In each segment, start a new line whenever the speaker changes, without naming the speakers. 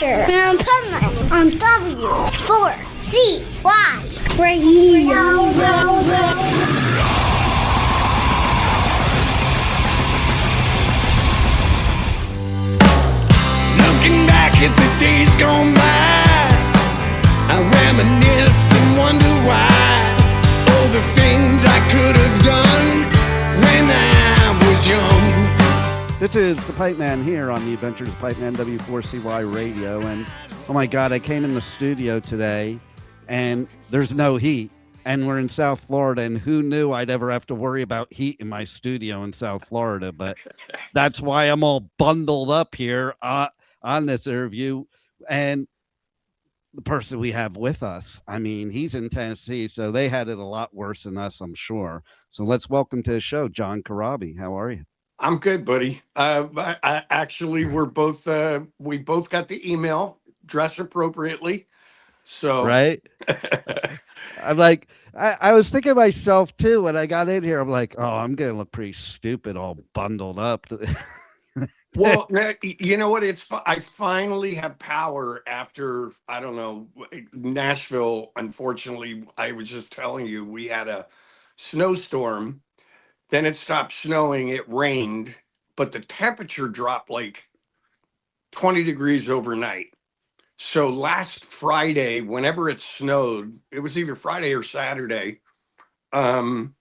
Adventure in Finland on W4CY Radio.
Looking back at the days gone by, I reminisce and wonder why. All the things I could have done when I was young.
This is the Pipe Man here on the Adventures of Pipe Man W4CY Radio. And oh my God, I came in the studio today and there's no heat. And we're in South Florida, and who knew I'd ever have to worry about heat in my studio in South Florida. But that's why I'm all bundled up here on this interview. And the person we have with us, I mean, he's in Tennessee, so they had it a lot worse than us, I'm sure. So let's welcome to the show, JOHN CORABI. How are you?
I'm good, buddy. I actually, we both got the email, dressed appropriately. So
right. I'm like, I was thinking to myself too when I got in here. I'm like, oh, I'm gonna look pretty stupid, all bundled up.
Well, you know what? I finally have power after, I don't know, Nashville. Unfortunately, I was just telling you, we had a snowstorm. Then it stopped snowing, it rained, but the temperature dropped like 20 degrees overnight. So last Friday, whenever it snowed, it was either Friday or Saturday, power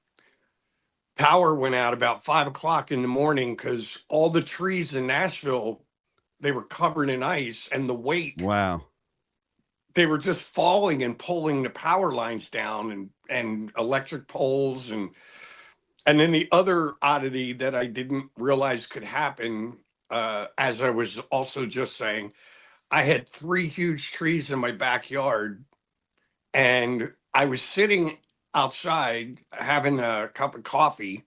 went out about 5 o'clock in the morning because all the trees in Nashville, they were covered in ice, and the weight.
Wow.
They were just falling and pulling the power lines down and electric poles. And then the other oddity that I didn't realize could happen, as I was also just saying, I had 3 huge trees in my backyard, and I was sitting outside having a cup of coffee,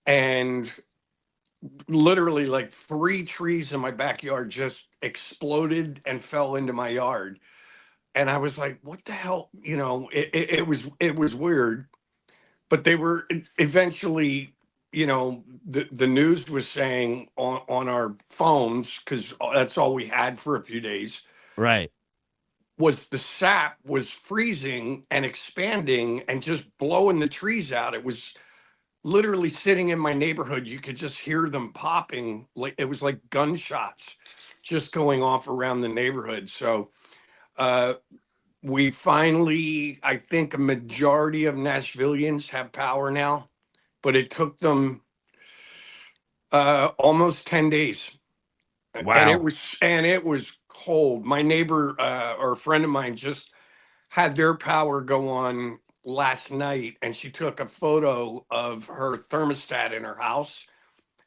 and literally like 3 trees in my backyard just exploded and fell into my yard. And I was like, what the hell? You know, it was weird. But they were eventually, you know, the news was saying on our phones, because that's all we had for a few days.
Right.
Was the sap was freezing and expanding and just blowing the trees out. It was literally sitting in my neighborhood. You could just hear them popping. Like it was like gunshots just going off around the neighborhood. So, we finally, I think a majority of Nashvillians have power now, but it took them almost 10 days.
Wow.
And it was cold. My neighbor or a friend of mine just had their power go on last night, and she took a photo of her thermostat in her house,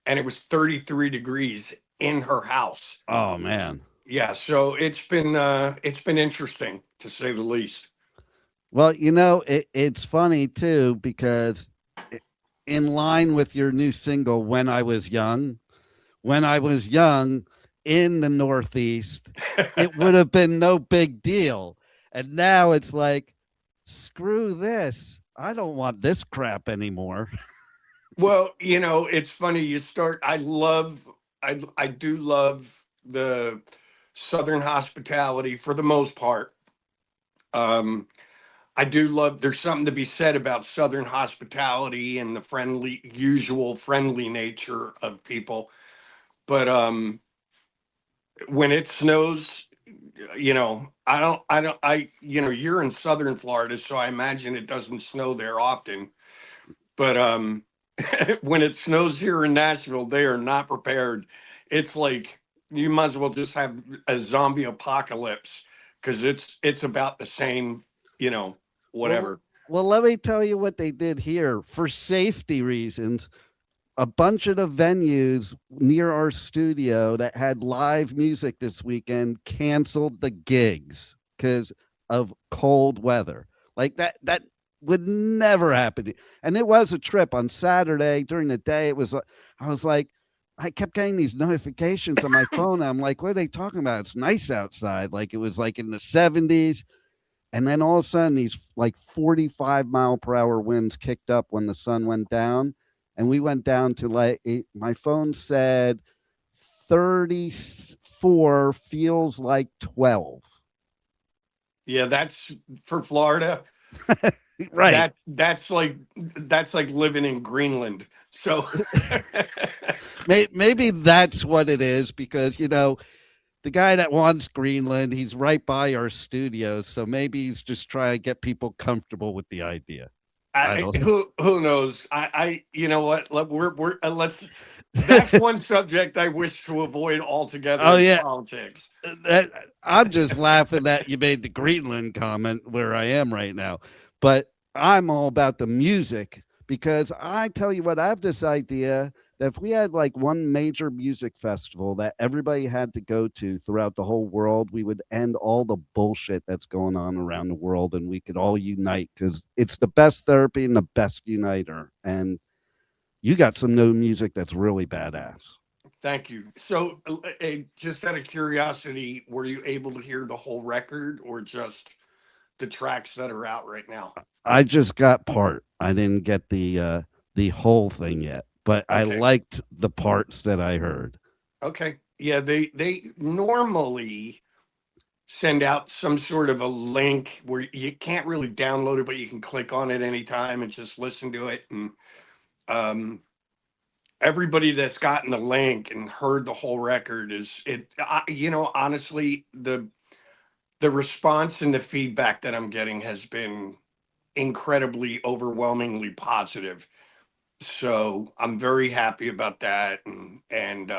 and it was 33 degrees in her house.
Oh man.
Yeah, so it's been interesting, to say the least.
Well, you know, it's funny too, because in line with your new single, When I Was Young in the Northeast, it would have been no big deal. And now it's like, screw this. I don't want this crap anymore.
Well, you know, it's funny. I do love the Southern hospitality for the most part. I do love, there's something to be said about Southern hospitality and the usual friendly nature of people. But when it snows, you know, you're in Southern Florida, so I imagine it doesn't snow there often. But when it snows here in Nashville, they are not prepared. It's like, you might as well just have a zombie apocalypse, because it's about the same, you know, whatever.
Well, let me tell you what they did here. For safety reasons, a bunch of the venues near our studio that had live music this weekend canceled the gigs because of cold weather. Like that would never happen. And it was a trip on Saturday during the day. I was like, I kept getting these notifications on my phone. I'm like, what are they talking about? It's nice outside. Like it was like in the 70s. And then all of a sudden these like 45-mile-per-hour winds kicked up when the sun went down. And we went down to like, my phone said 34 feels like 12.
Yeah, that's for Florida.
Right.
That's like living in Greenland. So
Maybe that's what it is, because, the guy that wants Greenland, he's right by our studio. So maybe he's just trying to get people comfortable with the idea. I don't know.
who knows? You know what? Let's. That's one subject I wish to avoid altogether.
Oh,
is
yeah.
politics.
I'm just laughing that you made the Greenland comment where I am right now. But I'm all about the music, because I tell you what, I have this idea that if we had like one major music festival that everybody had to go to throughout the whole world, we would end all the bullshit that's going on around the world, and we could all unite, because it's the best therapy and the best uniter. And you got some new music that's really badass.
Thank you. So, just out of curiosity, were you able to hear the whole record or just the tracks that are out right now?
I just got part. I didn't get the whole thing yet, but I
Okay.
liked the parts that I heard.
Okay. Yeah, they normally send out some sort of a link where you can't really download it, but you can click on it anytime and just listen to it. And everybody that's gotten the link and heard the whole record honestly, the response and the feedback that I'm getting has been incredibly overwhelmingly positive. So I'm very happy about that. And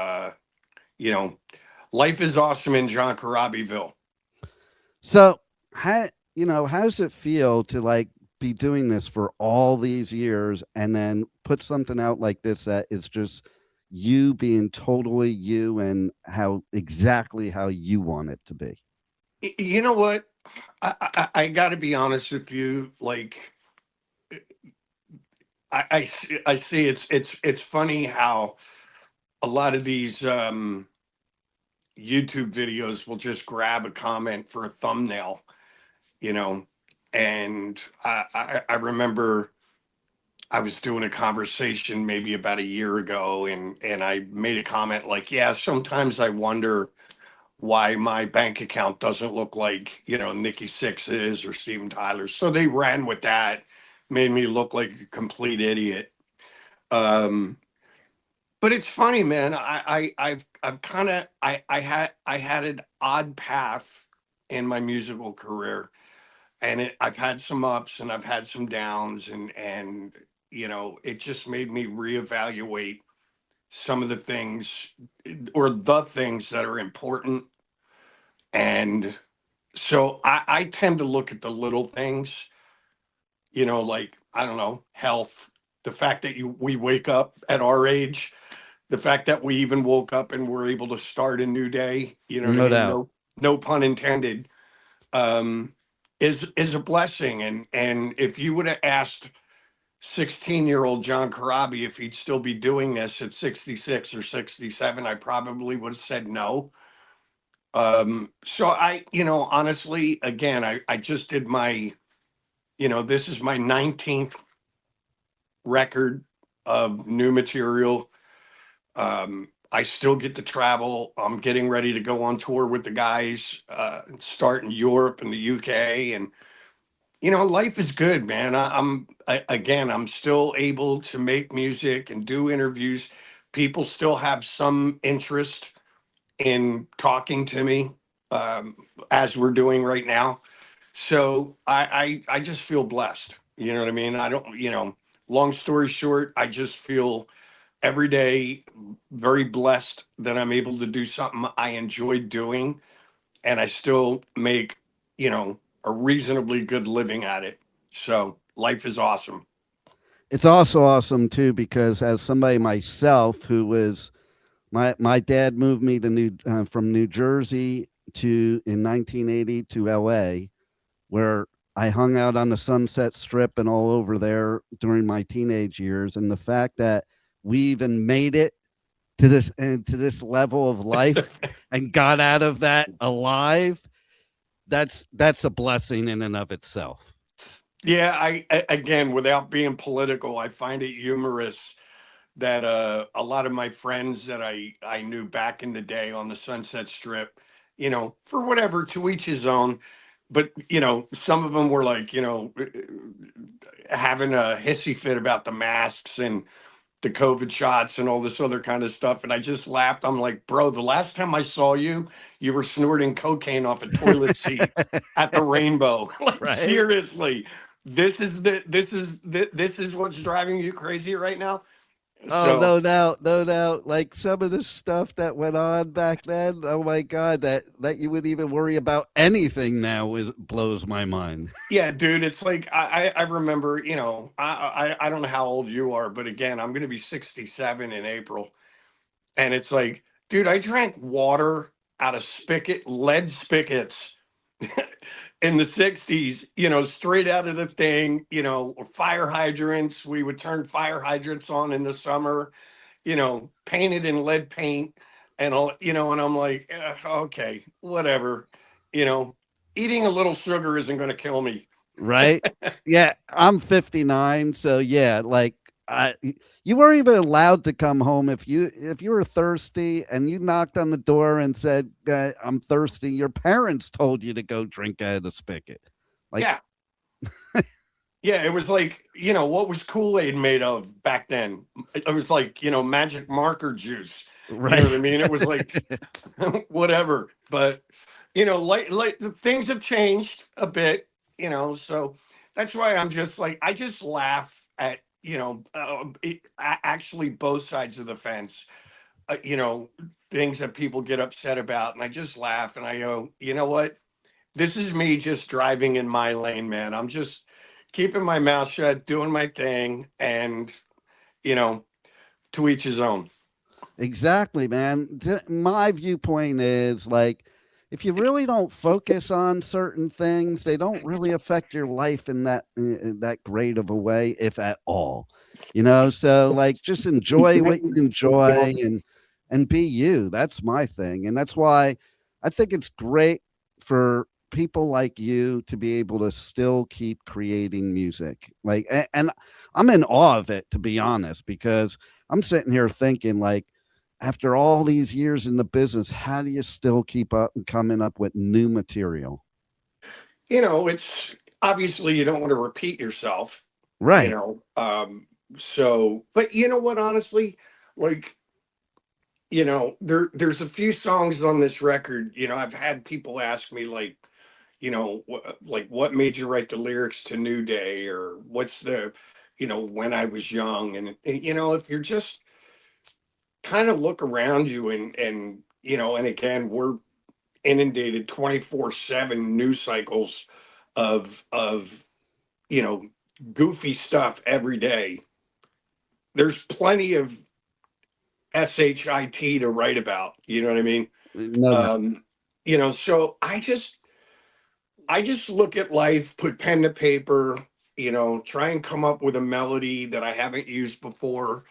life is awesome in John Corabiville.
So, how does it feel to like be doing this for all these years and then put something out like this that is just you being totally you and exactly how you want it to be?
You know what? I got to be honest with you. Like, I see it's funny how a lot of these YouTube videos will just grab a comment for a thumbnail, and I remember I was doing a conversation maybe about a year ago, and I made a comment like, yeah, sometimes I wonder why my bank account doesn't look like, Nikki Sixx's or Steven Tyler's. So they ran with that, made me look like a complete idiot. But it's funny, man. I've kind of I had an odd path in my musical career, and I've had some ups and I've had some downs, and it just made me reevaluate some of the things, or the things that are important. And so I tend to look at the little things, like, I don't know, health, the fact that we wake up at our age, the fact that we even woke up and we're able to start a new day, you know what I
No
mean?
doubt.
No pun intended, um, is a blessing. And if you would have asked 16-year-old John Corabi if he'd still be doing this at 66 or 67, I probably would have said no. So honestly, again, I just did my, this is my 19th record of new material. I still get to travel. I'm getting ready to go on tour with the guys, start in Europe and the UK. And, life is good, man. I'm still able to make music and do interviews. People still have some interest in talking to me, as we're doing right now. So I just feel blessed. You know what I mean? I don't, long story short, I just feel every day very blessed that I'm able to do something I enjoy doing, and I still make, a reasonably good living at it. So life is awesome.
It's also awesome too, because as somebody myself who was my dad moved me to from New Jersey to in 1980 to LA, where I hung out on the Sunset Strip and all over there during my teenage years. And the fact that we even made it to this level of life and got out of that alive, that's a blessing in and of itself.
Yeah, again, without being political, I find it humorous that a lot of my friends that I knew back in the day on the Sunset Strip, for whatever, to each his own. But some of them were like, having a hissy fit about the masks and the COVID shots and all this other kind of stuff. And I just laughed. I'm like, bro, the last time I saw you, you were snorting cocaine off a toilet seat at the Rainbow. Like,
Right?
seriously, this is what's driving you crazy right now.
Oh,
So
no doubt, no doubt. Like some of the stuff that went on back then, oh my God, that you would even worry about anything now blows my mind.
yeah, dude, it's like I remember, I don't know how old you are, but again, I'm gonna be 67 in April. And it's like, dude, I drank water out of lead spigots in the 60s, straight out of the thing, or fire hydrants. We would turn fire hydrants on in the summer, painted in lead paint and all, and I'm like, okay, whatever, you know, eating a little sugar isn't going to kill me.
Right? Yeah, I'm 59, so yeah, like you weren't even allowed to come home if you were thirsty and you knocked on the door and said, "I'm thirsty." Your parents told you to go drink out of the spigot. Like,
Yeah. Yeah, it was like, what was Kool-Aid made of back then? It was like, magic marker juice. You know
right?
what I mean? It was like whatever. But, like things have changed a bit, so that's why I'm just like, I just laugh at, actually both sides of the fence, things that people get upset about. And I just laugh and I go, you know what? This is me just driving in my lane, man. I'm just keeping my mouth shut, doing my thing, and you know, to each his own.
Exactly, man. My viewpoint is like, if you really don't focus on certain things, they don't really affect your life in that great of a way, if at all. So like, just enjoy what you enjoy and be you. That's my thing, and that's why I think it's great for people like you to be able to still keep creating music. Like, and I'm in awe of it, to be honest, because I'm sitting here thinking like, after all these years in the business, how do you still keep up and coming up with new material?
It's obviously you don't want to repeat yourself, you
Right.
know. So, but you know what, honestly, like, there's a few songs on this record, I've had people ask me like, like what made you write the lyrics to New Day, or what's the, when I was young, and if you're just kind of look around you and again, we're inundated 24/7 news cycles of you know goofy stuff every day. There's plenty of shit to write about, you know what I mean?
No doubt.
So I just look at life, put pen to paper, try and come up with a melody that I haven't used before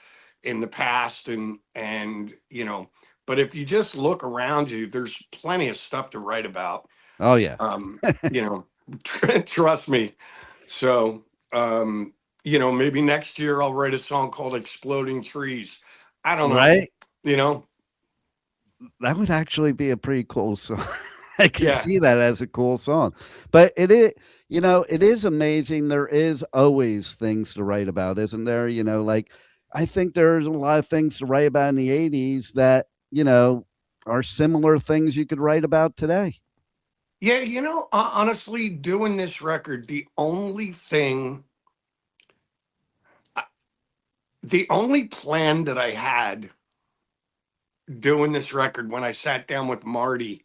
in the past, and but if you just look around you, there's plenty of stuff to write about.
Oh yeah.
You know, trust me. So, maybe next year I'll write a song called Exploding Trees. I don't know,
Right?
you know?
That would actually be a pretty cool song. I can
Yeah.
see that as a cool song. But it is amazing. There is always things to write about, isn't there? Like, I think there's a lot of things to write about in the 80s that, are similar things you could write about today.
Yeah, honestly, doing this record, the only plan that I had doing this record when I sat down with Marti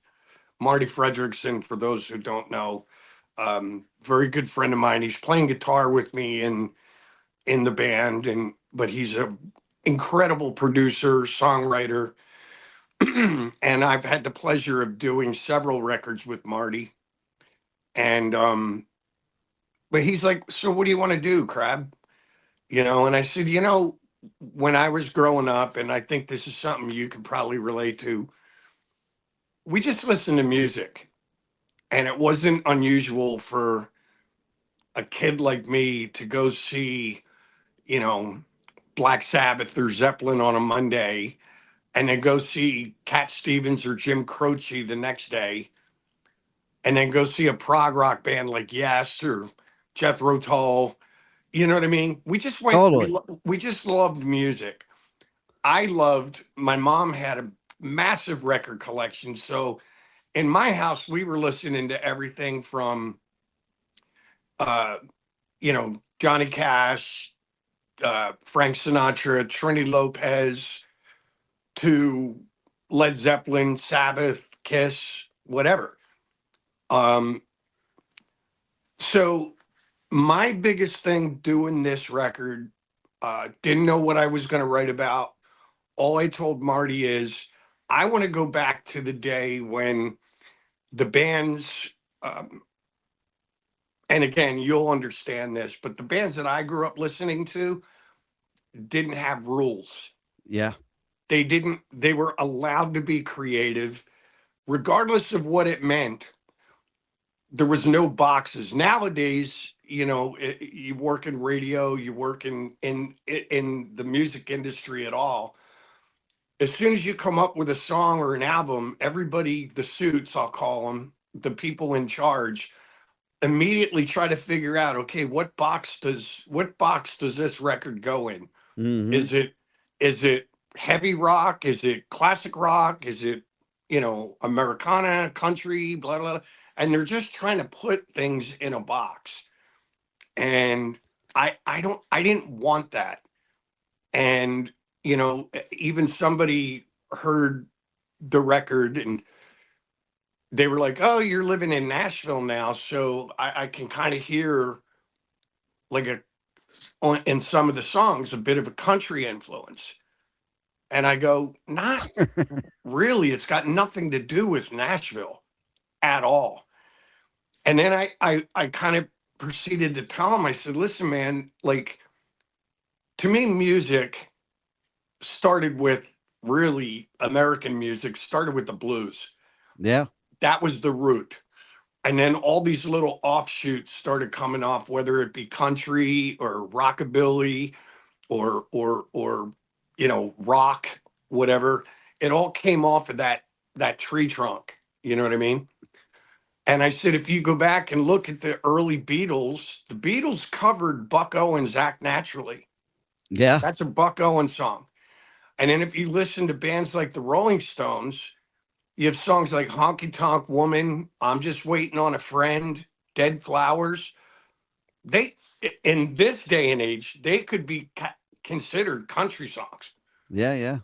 Frederiksen, for those who don't know, very good friend of mine. He's playing guitar with me in the band, but he's a incredible producer, songwriter, and I've had the pleasure of doing several records with Marty. And but he's like, "So what do you want to do, Crab?" And I said, when I was growing up, and I think this is something you could probably relate to, we just listened to music. And it wasn't unusual for a kid like me to go see, you know, Black Sabbath or Zeppelin on a Monday and then go see Cat Stevens or Jim Croce the next day, and then go see a prog rock band like Yes or Jethro Tull. You know what I mean? We just went,
Totally.
we just loved music. My mom had a massive record collection. So in my house, we were listening to everything from, uh, Johnny Cash, Frank Sinatra, Trini Lopez, to Led Zeppelin, Sabbath, Kiss, whatever. Um, so my biggest thing doing this record, didn't know what I was going to write about. All I told Marty is I want to go back to the day when the bands, and again, you'll understand this, but the bands that I grew up listening to didn't have rules.
Yeah.
They were allowed to be creative, regardless of what it meant. There was no boxes. Nowadays, you work in radio, you work in the music industry at all. As soon as you come up with a song or an album, everybody, the suits, I'll call them, the people in charge, immediately try to figure out, okay, what box does this record go in?
Hmm.
Is it heavy rock? Is it classic rock? Is it, Americana, country, blah, blah, blah. And they're just trying to put things in a box. And I didn't want that. And, even somebody heard the record and they were like, oh, you're living in Nashville now. So I can kind of hear like in some of the songs, a bit of a country influence. And I go, not really. It's got nothing to do with Nashville at all. And then I kind of proceeded to tell him, I said, listen, man, like, to me, music started with really American music, started with the blues.
Yeah.
That was the root. And then all these little offshoots started coming off, whether it be country or rockabilly or rock, whatever. It all came off of that tree trunk. You know what I mean? And I said, if you go back and look at the early Beatles, the Beatles covered Buck Owens' Act Naturally.
Yeah.
That's a Buck Owens song. And then if you listen to bands like the Rolling Stones, you have songs like Honky Tonk Woman, I'm Just Waiting on a Friend, Dead Flowers. They, in this day and age, they could be considered country songs.
Yeah. Yeah.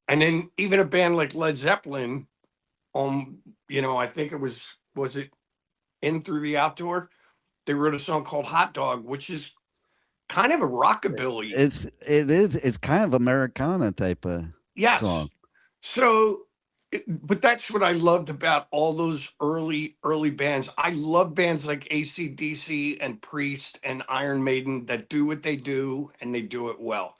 And then even a band like Led Zeppelin, I think was it In Through the Outdoor? They wrote a song called Hot Dog, which is kind of a rockabilly.
It's kind of Americana type of
Yes.
song.
So, but that's what I loved about all those early bands. I love bands like AC/DC and Priest and Iron Maiden that do what they do and they do it well.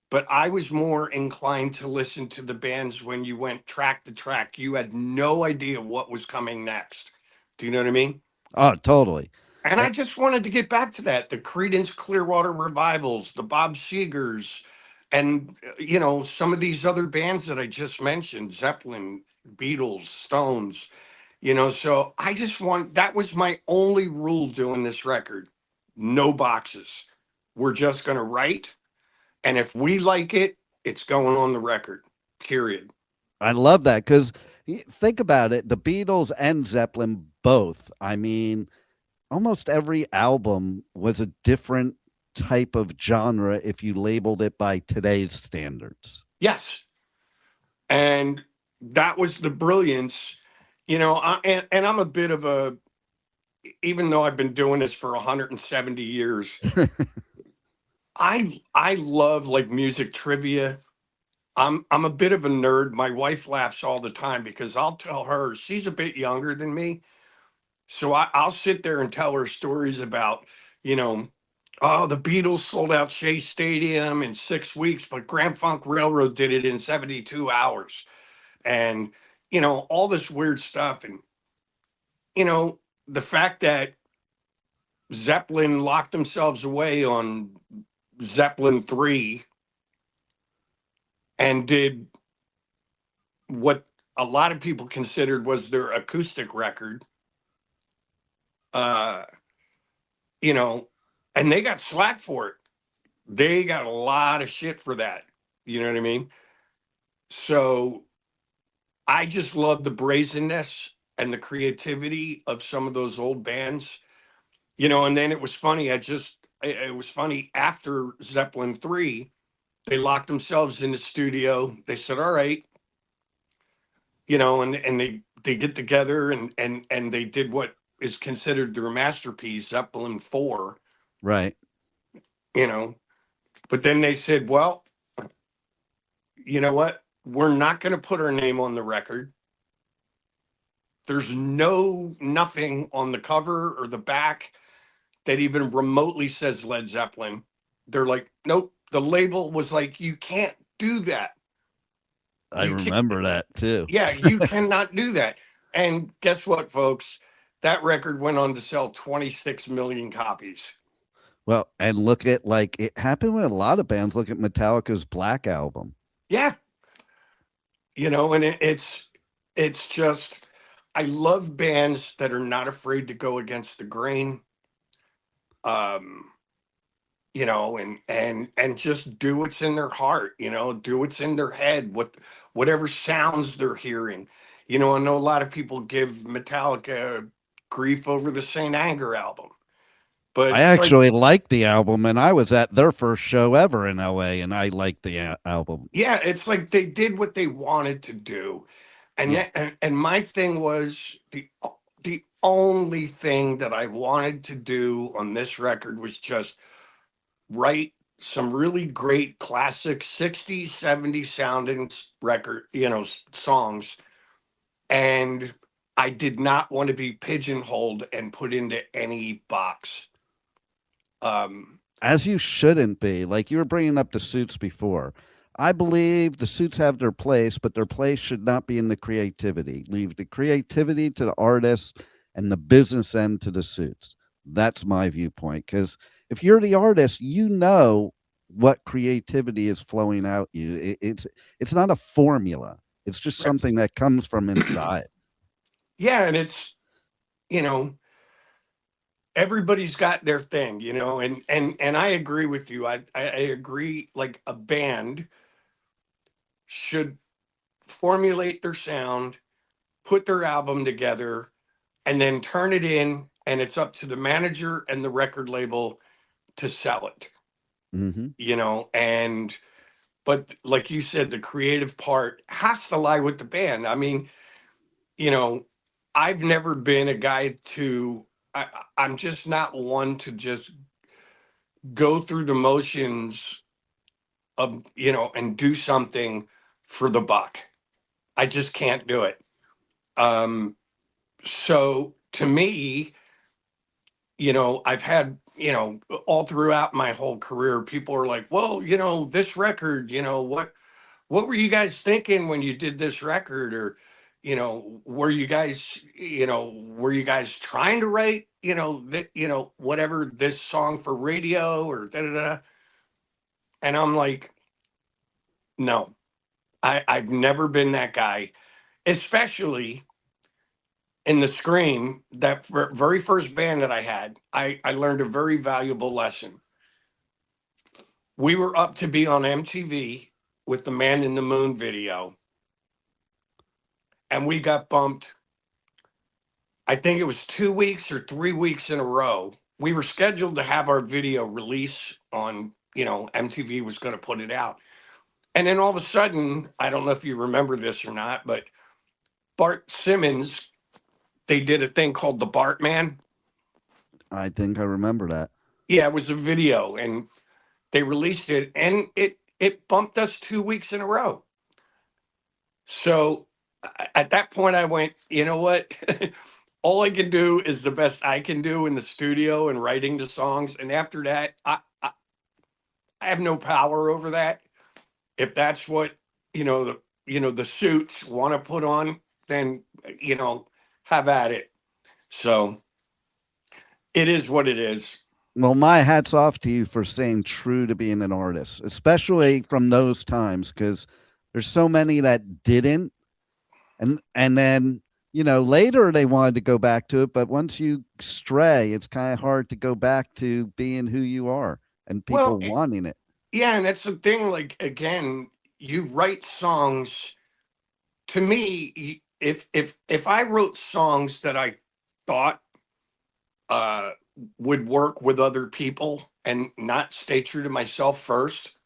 But I was more inclined to listen to the bands when you went track to track. You had no idea what was coming next. Do you know what I mean?
Oh, totally.
And I just wanted to get back to that. The Creedence Clearwater Revivals, the Bob Segers, and, some of these other bands that I just mentioned, Zeppelin, Beatles, Stones, so that was my only rule doing this record. No boxes. We're just going to write. And if we like it, it's going on the record, period.
I love that because think about it. The Beatles and Zeppelin both. I mean, almost every album was a different type of genre if you labeled it by today's standards.
Yes. And that was the brilliance, and I'm a bit of even though I've been doing this for 170 years, I love like music trivia. I'm a bit of a nerd. My wife laughs all the time because I'll tell her, she's a bit younger than me. So I'll sit there and tell her stories about, oh, the Beatles sold out Shea Stadium in 6 weeks, but Grand Funk Railroad did it in 72 hours. And, all this weird stuff. And, the fact that Zeppelin locked themselves away on Zeppelin 3 and did what a lot of people considered was their acoustic record. You know, and they got slack for it. They got a lot of shit for that. You know what I mean? So I just love the brazenness and the creativity of some of those old bands. You know, and then it was funny. It was funny after Zeppelin 3, they locked themselves in the studio. They said, all right, you know, and they get together and they did what is considered their masterpiece, Zeppelin 4,
Right.
you know. But then they said, well, you know what? We're not going to put our name on the record. There's nothing on the cover or the back that even remotely says Led Zeppelin. They're like, nope. The label was like, you can't do that.
I
You can't-
remember that too.
Yeah, you cannot do that. And guess what, folks? That record went on to sell 26 million copies.
Well, and look at, like, it happened with a lot of bands. Look at Metallica's Black Album.
Yeah. You know, and it's just, I love bands that are not afraid to go against the grain. You know, and just do what's in their heart, you know, do what's in their head, whatever sounds they're hearing. You know, I know a lot of people give Metallica grief over the Saint Anger album. But
I actually like the album, and I was at their first show ever in LA, and I liked the album.
yeah, it's like they did what they wanted to do. And
Yeah.
and my thing was the only thing that I wanted to do on this record was just write some really great classic 60s, 70s sounding record, you know, songs. And I did not want to be pigeonholed and put into any box.
As you shouldn't be. Like you were bringing up the Suits before. I believe the Suits have their place, but their place should not be in the creativity. Leave the creativity to the artists and the business end to the Suits. That's my viewpoint. Because if you're the artist, you know what creativity is flowing out you. It's not a formula. It's just something that comes from inside.
Yeah, and it's, you know, everybody's got their thing, you know, and I agree with you. I agree, like a band should formulate their sound, put their album together, and then turn it in, and it's up to the manager and the record label to sell it.
Mm-hmm.
You know, and but like you said, the creative part has to lie with the band. I mean, you know, I've never been a guy to I'm just not one to just go through the motions of, you know, and do something for the buck. I just can't do it. So to me, you know, I've had, you know, all throughout my whole career, people are like, well, you know, this record, you know, what were you guys thinking when you did this record? Or, you know, were you guys trying to write, you know, whatever, this song for radio or da da da? And I'm like, no, I've never been that guy, especially in the Scream, that very first band that I had. I learned a very valuable lesson. We were up to be on MTV with the Man in the Moon video, and we got bumped. I think it was 2 weeks or 3 weeks in a row. We were scheduled to have our video release on, you know, MTV was going to put it out. And then all of a sudden, I don't know if you remember this or not, but Bart Simmons, they did a thing called the Bart Man.
I think I remember that.
Yeah, it was a video, and they released it, and it bumped us 2 weeks in a row. So at that point, I went, you know what? All I can do is the best I can do in the studio and writing the songs. And after that, I have no power over that. If that's what, you know, the Suits want to put on, then, have at it. So it is what it is.
Well, my hat's off to you for staying true to being an artist, especially from those times, because there's so many that didn't, and then later they wanted to go back to it, but once you stray, it's kind of hard to go back to being who you are and
Well,
people wanting it.
yeah, and that's the thing. Like again, you write songs. To me, if I wrote songs that I thought uh, would work with other people and not stay true to myself first,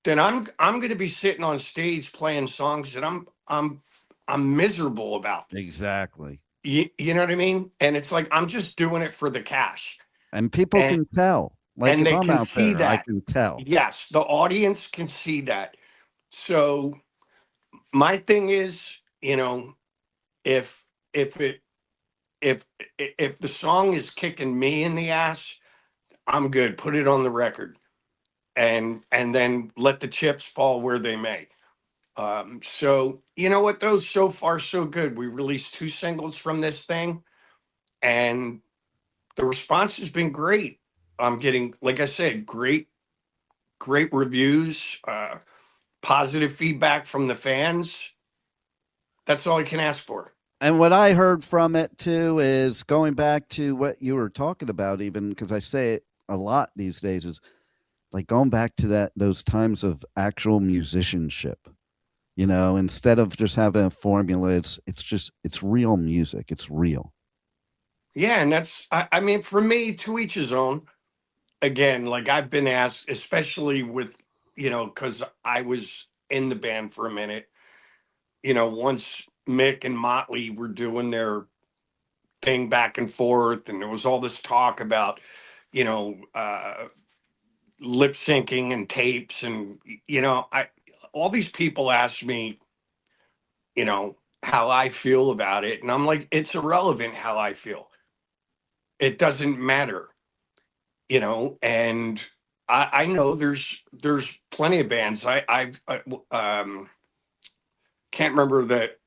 then I'm going to be sitting on stage playing songs that I'm miserable about.
Exactly.
You know what I mean? And it's like I'm just doing it for the cash,
And people
and
can tell. Like
and
if
they
I'm
can
out
see
there, I
that.
can tell.
Yes, the audience can see that. So my thing is, if if it if if the song is kicking me in the ass, I'm good. Put it on the record, and then let the chips fall where they may. So you know what, though, so far so good. We released 2 singles from this thing, and the response has been great. I'm getting, like I said, great reviews, positive feedback from the fans. That's all I can ask for.
And what I heard from it too is going back to what you were talking about, even because I say it a lot these days, is like going back to those times of actual musicianship. Instead of just having a formula, it's real music. It's real.
Yeah, and I mean, for me, to each his own. Again, like I've been asked, especially with, because I was in the band for a minute, once Mick and Motley were doing their thing back and forth, and there was all this talk about, you know, uh, lip syncing and tapes, and all these people ask me, how I feel about it, and I'm like, it's irrelevant how I feel. It doesn't matter, and I know there's plenty of bands. I can't remember that.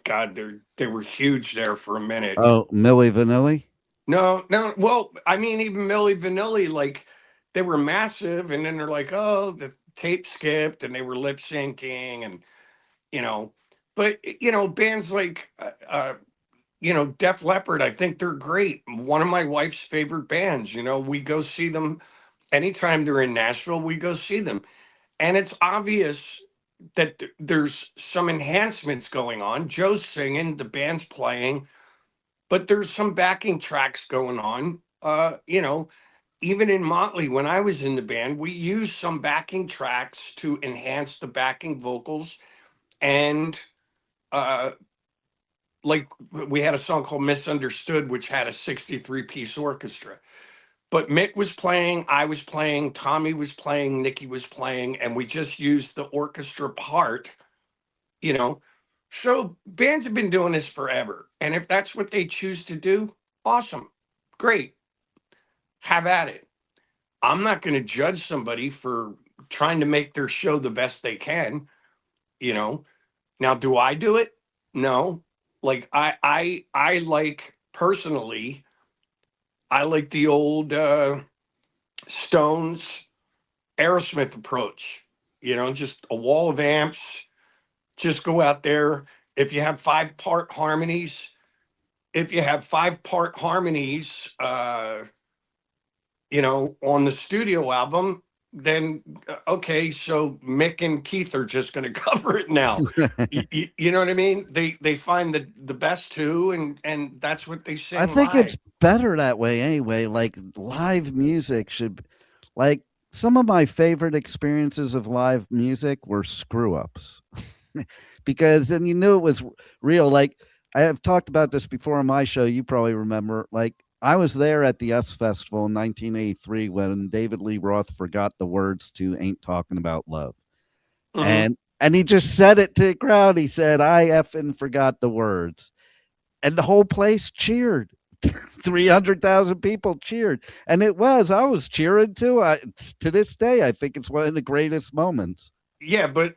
God, they were huge there for a minute.
Oh, Milli Vanilli.
No, no. Well, I mean, even Milli Vanilli, like they were massive, and then they're like, oh, the tape skipped, and they were lip syncing, and you know, but bands like Def Leppard, I think they're great. One of my wife's favorite bands. We go see them anytime they're in Nashville. We go see them, and it's obvious that there's some enhancements going on. Joe's singing, the band's playing, but there's some backing tracks going on. Even in Motley, when I was in the band, we used some backing tracks to enhance the backing vocals. And uh, like we had a song called Misunderstood, which had a 63-piece orchestra. But Mick was playing, I was playing, Tommy was playing, Nikki was playing, and we just used the orchestra part, you know. So bands have been doing this forever. And if that's what they choose to do, awesome. Great. Have at it. I'm not going to judge somebody for trying to make their show the best they can, you know. Now, do I do it? No. Like I like personally, I like the old Stones Aerosmith approach, just a wall of amps, just go out there. If you have five part harmonies, on the studio album, then okay, so Mick and Keith are just going to cover it now. You know what I mean? They find the best two, and that's what they
I
sing
think it's
live.
better that way anyway. Like live music should, like some of my favorite experiences of live music were screw ups because then you knew it was real. Like I have talked about this before on my show. You probably remember, like I was there at the S Festival in 1983 when David Lee Roth forgot the words to Ain't Talking About Love.
Mhm.
And he just said it to the crowd. He said, I effing forgot the words. And the whole place cheered. 300,000 people cheered. And I was cheering too. To this day, I think it's one of the greatest moments.
Yeah, but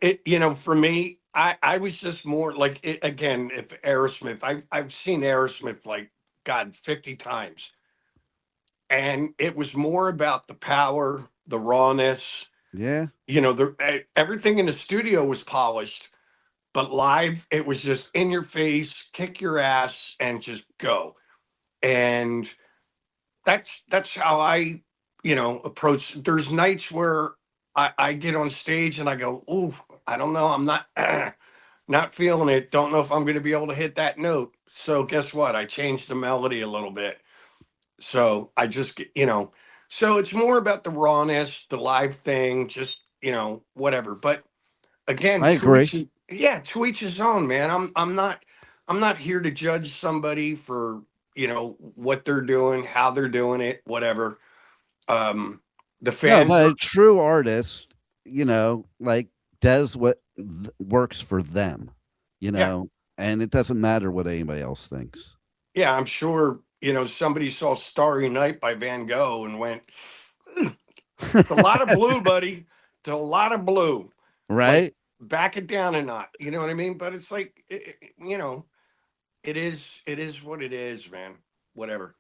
for me, I was just more like again, if Aerosmith, I've seen Aerosmith like God 50 times. and it was more about the power, the rawness.
Yeah.
You know, everything in the studio was polished, but live it was just in your face, kick your ass, and just go. And that's how I, approach. There's nights where I get on stage and I go, ooh, I don't know, I'm not not feeling it. Don't know if I'm going to be able to hit that note. So guess what? I changed the melody a little bit. So I just, so it's more about the rawness, the live thing, just, whatever. But again,
I agree.
to each his own, man. I'm not here to judge somebody for, what they're doing, how they're doing it, whatever. The
No,
fans
but
are,
a true artist, like does what works for them,
yeah,
and it doesn't matter what anybody else thinks.
yeah, I'm sure, somebody saw Starry Night by Van Gogh and went, it's a lot of blue, buddy. It's a lot of blue. Like,
Right?
back it down a notch. You know what I mean? But it's like, it is what it is, man. Whatever.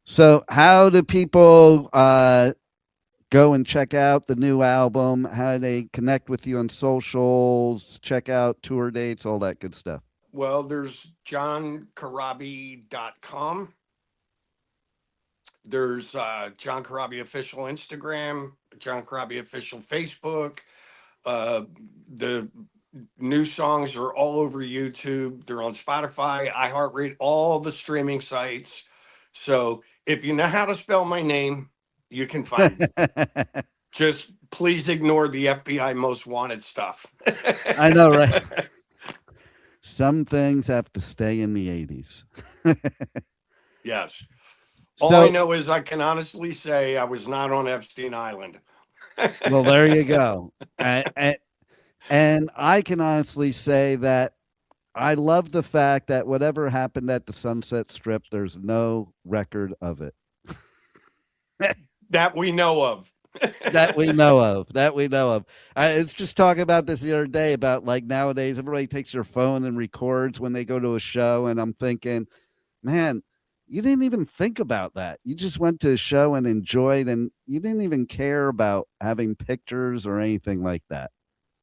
So, how do people go and check out the new album? How do they connect with you on socials? Check out tour dates, all that good stuff.
Well, there's johncorabi.com. There's John Corabi official Instagram, John Corabi official Facebook. The new songs are all over YouTube. They're on Spotify, iHeartRadio, all the streaming sites. So if you know how to spell my name, you can find me. Just please ignore the FBI most wanted stuff.
I know, right? Some things have to stay in the 80s.
Yes. All
So,
I know is I can honestly say I was not on Epstein Island.
well, there you go. And I can honestly say that I love the fact that whatever happened at the Sunset Strip, there's no record of it.
That we know of.
That we know of. That we know of. It's just talking about this the other day about like nowadays everybody takes their phone and records when they go to a show, and I'm thinking, man, you didn't even think about that. You just went to a show and enjoyed, and you didn't even care about having pictures or anything like that.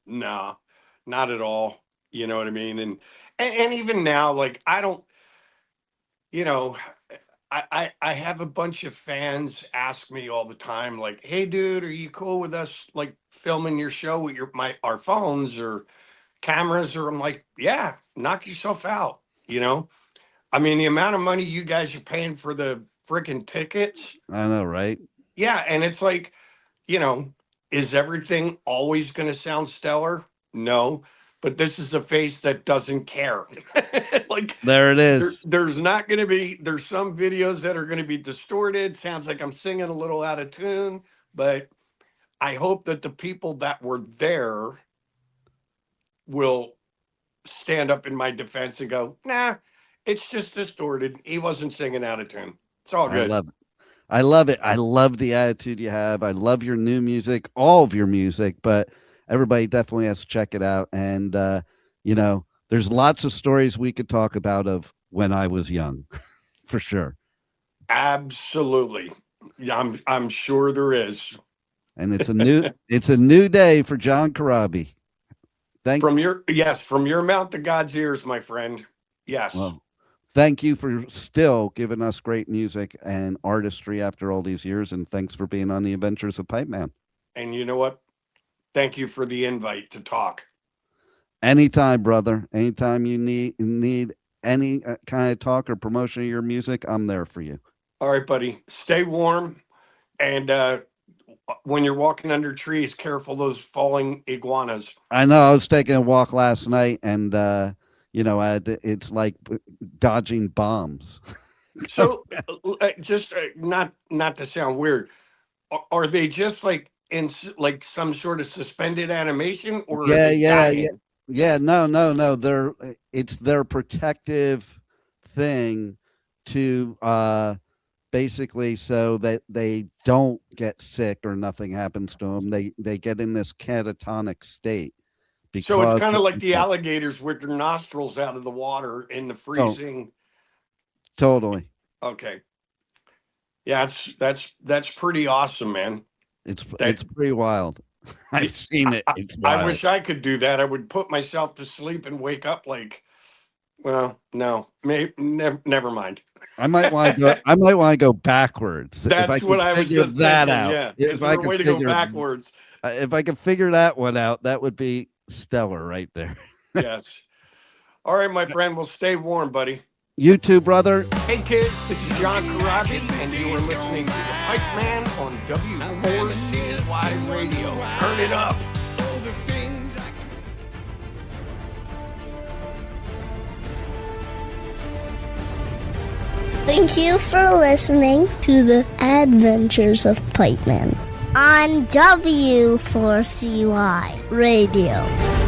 No, not at all. You know what I mean? And even now, like I don't, you know, I have a bunch of fans ask me all the time, like, hey dude, are you cool with us like filming your show with our phones or cameras? Or I'm like, yeah, knock yourself out, I mean, the amount of money you guys are paying for the freaking tickets.
I know, right?
Yeah. And it's like, is everything always going to sound stellar? No. But this is a face that doesn't care. Like,
There it is.
there's not going to be, there's some videos that are going to be distorted. Sounds like I'm singing a little out of tune. But I hope that the people that were there will stand up in my defense and go, nah, it's just distorted. He wasn't singing out of tune. It's all
I
good.
love it. I love it. I love the attitude you have. I love your new music, all of your music, but everybody definitely has to check it out. And, there's lots of stories we could talk about of when I was young, for sure.
Absolutely. Yeah, I'm sure there is.
And it's a new day for John Corabi.
From your mouth to God's ears, my friend. Yes.
Well, thank you for still giving us great music and artistry after all these years. And thanks for being on the Adventures of Pipe Man.
And you know what? Thank you for the invite to talk.
Anytime, brother. Anytime you need any kind of talk or promotion of your music, I'm there for you.
All right, buddy. Stay warm. And when you're walking under trees, careful those falling iguanas.
I know. I was taking a walk last night, and it's like dodging bombs.
So, just not to sound weird, are they just like in like some sort of suspended animation, or are they dying?
Yeah. No. It's their protective thing to basically so that they don't get sick or nothing happens to them. They get in this catatonic state.
So it's kind of like the alligators with their nostrils out of the water in the freezing.
Totally.
Okay. Yeah, that's pretty awesome, man.
It's pretty wild. I've seen it. It's wild.
I wish I could do that. I would put myself to sleep and wake up like, well, no, never mind.
I might want to go backwards.
That's what I was just
that
thinking,
out.
Yeah,
If
is there a way to go backwards?
If I could figure that one out, that would be stellar right there.
Yes. All right, my friend. Well, stay warm, buddy.
You too, brother.
Hey, kids. This is John Corabi, and you are listening to The Pipe Man on W4CY Radio. Turn it up.
Thank you for listening to the Adventures of Pipe Man on W4CY Radio.